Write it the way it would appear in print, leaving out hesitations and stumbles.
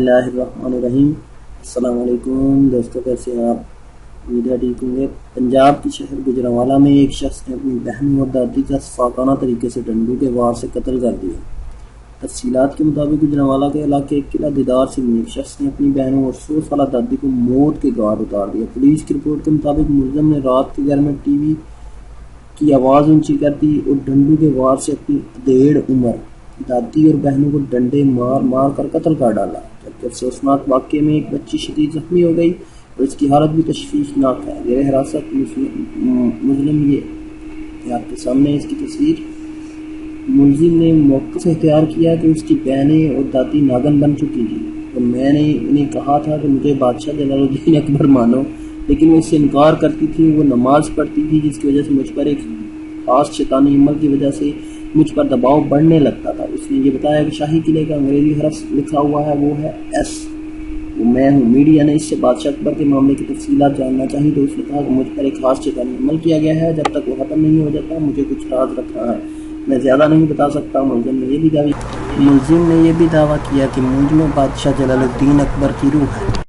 बिस्मिल्लाहिर्रहमानिर्रहीम। अस्सलाम वालेकुम दोस्तों, कैसे हैं आप? उम्मीद है ठीक होंगे। पंजाब के शहर गुजरांवाला में एक शख्स ने अपनी बहन और दादी का फाकाना तरीके से डंडू के वार से कत्ल कर दिया। तफसीलात के मुताबिक गुजरांवाला के इलाके किला दीदार सिंह में एक शख्स ने अपनी बहनों और 100 साल दादी को मौत के घाट उतार दिया। पुलिस की रिपोर्ट के मुताबिक मुलज़िम ने रात के घर में टीवी की आवाज़ ऊंची कर दी और डंडू के वार से अपनी 1.5 उम्र दादी और बहनों को डंडे मार मार कर कत्ल कर डाला। जबकि अफसोसनाक वाक़े में एक बच्ची शदीद जख्मी हो गई और इसकी हालत भी तशवीशनाक है। ज़ेर हिरासत मुज़लिम ये आपके सामने इसकी तस्वीर। मुलजिम ने मौके से इख्तियार किया कि उसकी बहनें और दादी नागन बन चुकी थी और मैंने इन्हें कहा था कि मुझे बादशाह जलालुद्दीन अकबर मानो, लेकिन वो इससे इनकार करती थी। वो नमाज पढ़ती थी जिसकी वजह से मुझ पर एक खास शैतानी अमल की वजह से मुझ पर दबाव बढ़ने लगता था। उसने ये बताया कि शाही किले का अंग्रेजी हरफ लिखा हुआ है वो है एस, वो मैं हूँ। मीडिया ने इससे बादशाह अकबर के मामले की तफसीलात जानना चाहिए तो उसने कहा कि मुझ पर एक खास शैतानी अमल किया गया है, जब तक वो ख़त्म नहीं हो जाता मुझे कुछ राज रखना है, मैं ज़्यादा नहीं बता सकता। मुलजिम ने यह भी दावा किया कि मुलजिम बादशाह जलालुद्दीन अकबर की रूह है।